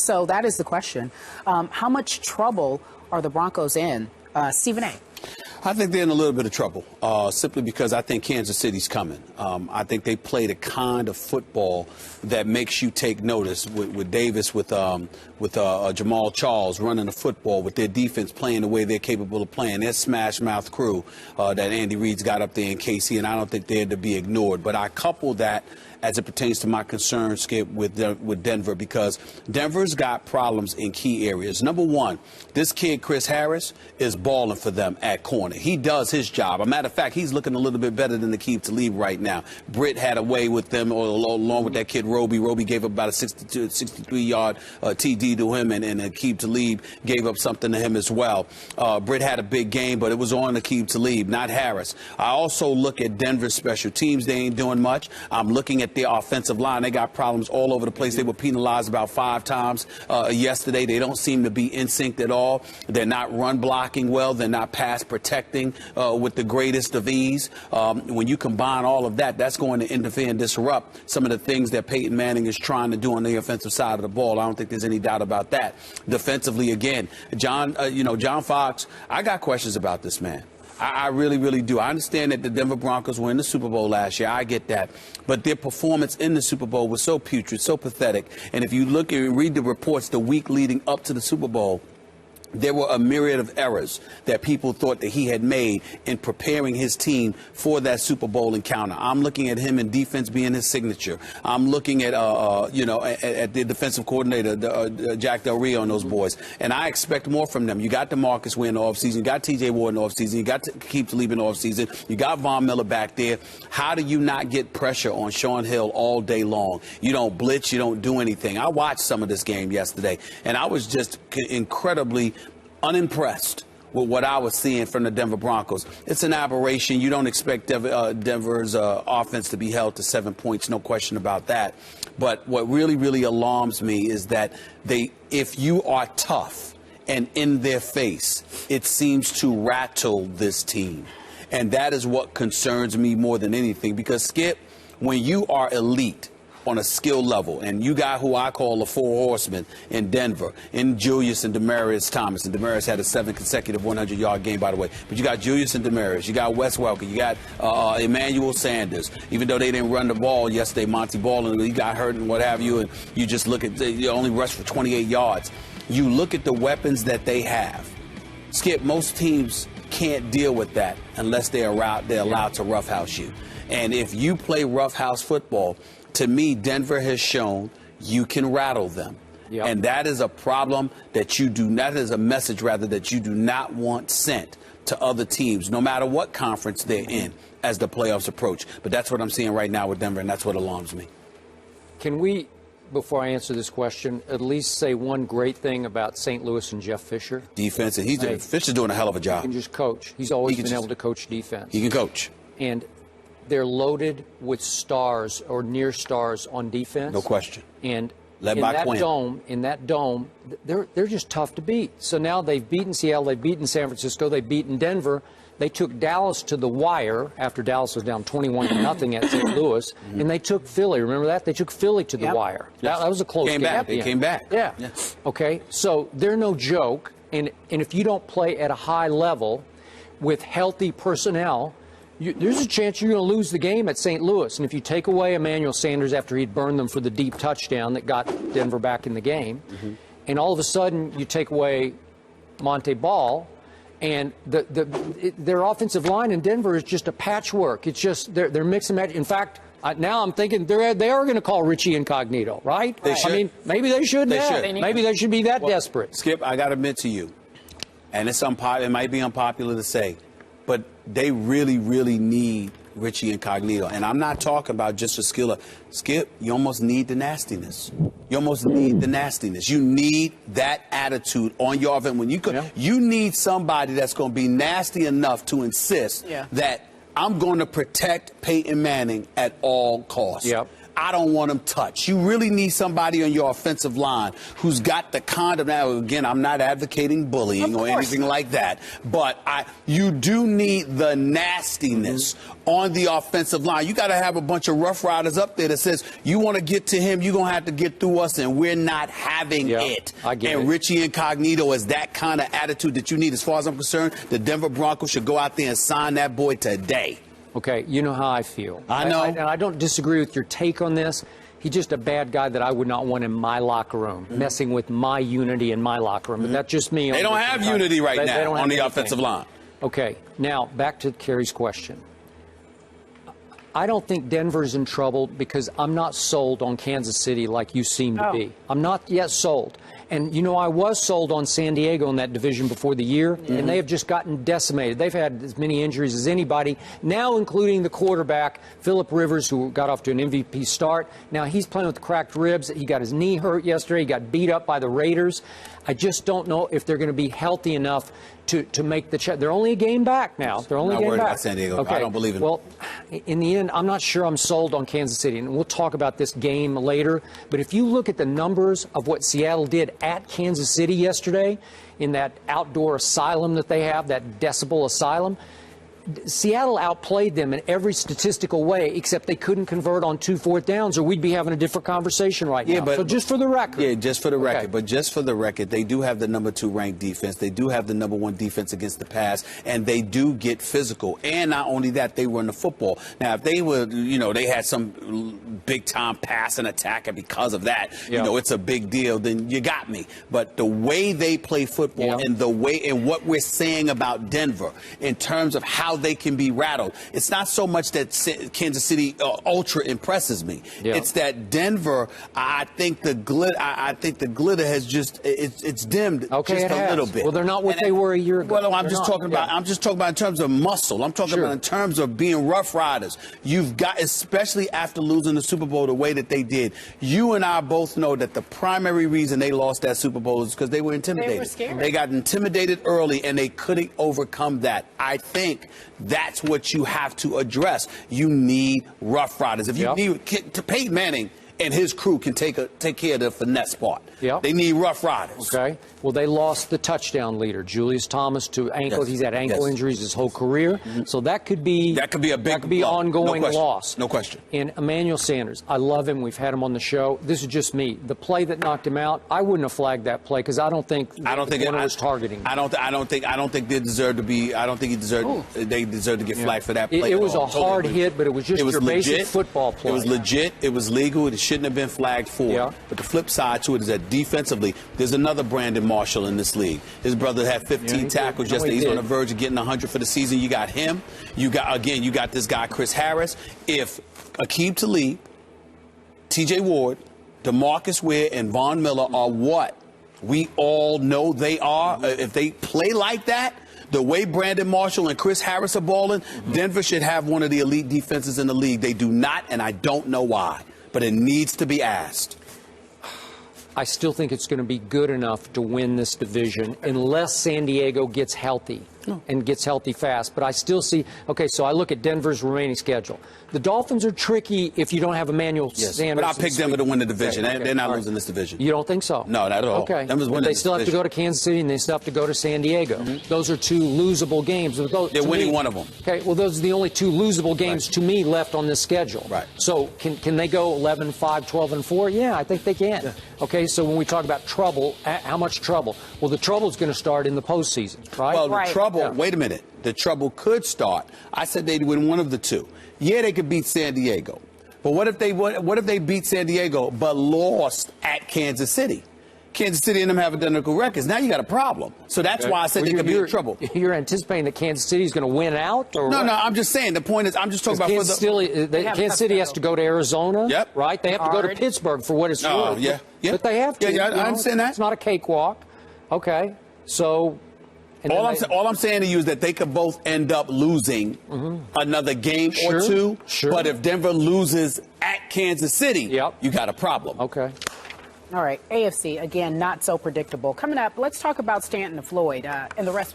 So that is the question. How much trouble are the Broncos in? Stephen A. I think they're in a little bit of trouble, simply because I think Kansas City's coming. I think they play the kind of football that makes you take notice with Davis, with Jamal Charles running the football, with their defense playing the way they're capable of playing. Their smash mouth crew that Andy Reid's got up there in KC, and I don't think they're to be ignored. But I couple that as it pertains to my concerns, Skip, with Denver, because Denver's got problems in key areas. Number one, this kid, Chris Harris, is balling for them at corner. He does his job. As a matter of fact, he's looking a little bit better than Aqib Talib right now. Britt had a way with them along with that kid, Roby. Roby gave up about a 63-yard TD to him, and Aqib Talib gave up something to him as well. Britt had a big game, but it was on Aqib Talib, not Harris. I also look at Denver's special teams. They ain't doing much. I'm looking at their offensive line. They got problems all over the place. They were penalized about 5 times yesterday. They don't seem to be in sync at all. They're not run blocking well. They're not pass protecting with the greatest of ease. When you combine all of that, that's going to interfere and disrupt some of the things that Peyton Manning is trying to do on the offensive side of the ball. I don't think there's any doubt about that. Defensively, again, John Fox, I got questions about this man. I really, really do. I understand that the Denver Broncos were in the Super Bowl last year. I get that. But their performance in the Super Bowl was so putrid, so pathetic. And if you look and read the reports the week leading up to the Super Bowl, there were a myriad of errors that people thought that he had made in preparing his team for that Super Bowl encounter. I'm looking at him in defense being his signature. I'm looking at, at the defensive coordinator, Jack Del Rio and those boys. And I expect more from them. You got DeMarcus Ware in the offseason. You got T.J. Ward in the offseason. You got Aqib Talib in the offseason. You got Von Miller back there. How do you not get pressure on Shaun Hill all day long? You don't blitz. You don't do anything. I watched some of this game yesterday, and I was just incredibly unimpressed with what I was seeing from the Denver Broncos. It's an aberration. You don't expect Denver's offense to be held to 7 points, no question about that. But what really, really alarms me is that if you are tough and in their face, it seems to rattle this team. And that is what concerns me more than anything, because, Skip, when you are elite on a skill level, and you got who I call the 4 horsemen in Denver, in Julius and Demaryius Thomas. And Demaryius had a 7 consecutive 100-yard game, by the way. But you got Julius and Demaryius. You got Wes Welker. You got Emmanuel Sanders. Even though they didn't run the ball yesterday, Monty Ball, and he got hurt and what have you, and you just look at, you only rushed for 28 yards. You look at the weapons that they have. Skip, most teams can't deal with that unless they're allowed to roughhouse you. And if you play roughhouse football, to me, Denver has shown you can rattle them. Yep. And that is a problem that is a message, rather, that you do not want sent to other teams, no matter what conference they're in, as the playoffs approach. But that's what I'm seeing right now with Denver, and that's what alarms me. Can we, before I answer this question, at least say one great thing about St. Louis and Jeff Fisher? Defense, and Fisher's doing a hell of a job. He can just coach. He's always been able to coach defense. He can coach. And they're loaded with stars or near stars on defense. No question. And in that dome, they're just tough to beat. So now they've beaten Seattle, they've beaten San Francisco, they've beaten Denver. They took Dallas to the wire after Dallas was down 21-0 at St. Louis, and they took Philly. Remember that? They took Philly to the wire. That was a close game. They came back. Yeah. Yes. Okay. So they're no joke. And if you don't play at a high level with healthy personnel, there's a chance you're going to lose the game at St. Louis. And if you take away Emmanuel Sanders after he'd burned them for the deep touchdown that got Denver back in the game, and all of a sudden you take away Monte Ball, and their offensive line in Denver is just a patchwork. It's just they're mix and match. In fact, now I'm thinking they are going to call Richie Incognito, right? They should. I mean, maybe they should. Maybe they should be that desperate. Skip, I got to admit to you, and it might be unpopular to say, but they really, really need Richie Incognito. And I'm not talking about just a skill. Skip, you almost need the nastiness. You almost need the nastiness. You need that attitude on your event. When you need somebody that's going to be nasty enough to insist that I'm going to protect Peyton Manning at all costs. Yep. I don't want him touched. You really need somebody on your offensive line who's got the kind of, now again, I'm not advocating bullying or anything like that, but you do need the nastiness on the offensive line. You got to have a bunch of rough riders up there that says, you want to get to him, you're going to have to get through us, and we're not having it. I get and it. Richie Incognito is that kind of attitude that you need. As far as I'm concerned, the Denver Broncos should go out there and sign that boy today. Okay, you know how I feel. I know. And I don't disagree with your take on this. He's just a bad guy that I would not want in my locker room, messing with my unity in my locker room. But that's just me. They don't have unity right now on the offensive line. Okay, now back to Kerry's question. I don't think Denver's in trouble because I'm not sold on Kansas City like you seem to be. I'm not yet sold. And, you know, I was sold on San Diego in that division before the year, and they have just gotten decimated. They've had as many injuries as anybody, now including the quarterback, Phillip Rivers, who got off to an MVP start. Now he's playing with cracked ribs. He got his knee hurt yesterday. He got beat up by the Raiders. I just don't know if they're going to be healthy enough to make the check. They're only a game back now. They're only a game back. I'm not worried about San Diego. Okay. I don't believe in it. Well, in the end, I'm not sure I'm sold on Kansas City, and we'll talk about this game later. But if you look at the numbers of what Seattle did at Kansas City yesterday in that outdoor asylum that they have, that decibel asylum, Seattle outplayed them in every statistical way, except they couldn't convert on 2 4th downs, or we'd be having a different conversation right now. So just for the record. Yeah, just for the record. But just for the record, they do have the number 2 ranked defense. They do have the number 1 defense against the pass, and they do get physical. And not only that, they run the football. Now, if they were, you know, they had some big-time pass and attack, and because of that, you know, it's a big deal, then you got me. But the way they play football and the way and what we're saying about Denver in terms of how they can be rattled. It's not so much that Kansas City ultra impresses me. It's that Denver, I think the glitter has just it's dimmed just a little bit. Well, they're not what they were a year ago. Well, I'm just talking about in terms of muscle. I'm talking about in terms of being rough riders. You've got, especially after losing the Super Bowl the way that they did. You and I both know that the primary reason they lost that Super Bowl is because they were intimidated. They were scared. They got intimidated early, and they couldn't overcome that. I think that's what you have to address. You need rough riders. If you need to, Peyton Manning and his crew can take care of the finesse part. They need rough riders. Okay. Well, they lost the touchdown leader, Julius Thomas, to ankle. He's had ankle injuries his whole career. So that could be a big ongoing loss. No question. And Emmanuel Sanders, I love him. We've had him on the show. This is just me. The play that knocked him out, I wouldn't have flagged that play because I don't think it was targeting. I don't think they deserve to be. I don't think they deserve to get flagged for that play. It was a hard hit, but it was just your basic football play. It was legit. It was legal. It shouldn't have been flagged for. But the flip side to it is that defensively, there's another Brandon Marshall in this league. His brother had 15 tackles yesterday. He's on the verge of getting 100 for the season. You got him. You got this guy Chris Harris. If Aqib Talib, T.J. Ward, DeMarcus Ware, and Von Miller are what we all know they are, if they play like that, the way Brandon Marshall and Chris Harris are balling, Denver should have one of the elite defenses in the league. They do not, and I don't know why, but it needs to be asked. I still think it's going to be good enough to win this division unless San Diego gets healthy and gets healthy fast. But I still see, okay, so I look at Denver's remaining schedule. The Dolphins are tricky if you don't have Emmanuel Sanders. But I'll pick them to win the division. They're not losing this division. You don't think so? No, not at all. Okay. They still have to go to Kansas City and they still have to go to San Diego. Those are 2 losable games. They're winning one of them. Okay, well, those are the only 2 losable games to me left on this schedule. Right. So can they go 11-5, 12-4? Yeah, I think they can. Okay, so when we talk about trouble, how much trouble? Well, the trouble is going to start in the postseason, right? Well, the trouble, wait a minute. The trouble could start. I said they'd win one of the 2. Yeah, they could beat San Diego. But what if they beat San Diego but lost at Kansas City? Kansas City and them have identical records. Now you got a problem. So that's why I said they could be in trouble. You're anticipating that Kansas City is going to win out? Or no, I'm just saying. The point is, I'm just talking about Kansas City has to go to Arizona, right? They have to go to Pittsburgh for what it's worth. But they have to. Yeah, I understand that. It's not a cakewalk. Okay, so... All I'm saying to you is that they could both end up losing another game or 2. But if Denver loses at Kansas City, you got a problem. Okay. All right, AFC, again, not so predictable. Coming up, let's talk about Stanton and Floyd and the rest.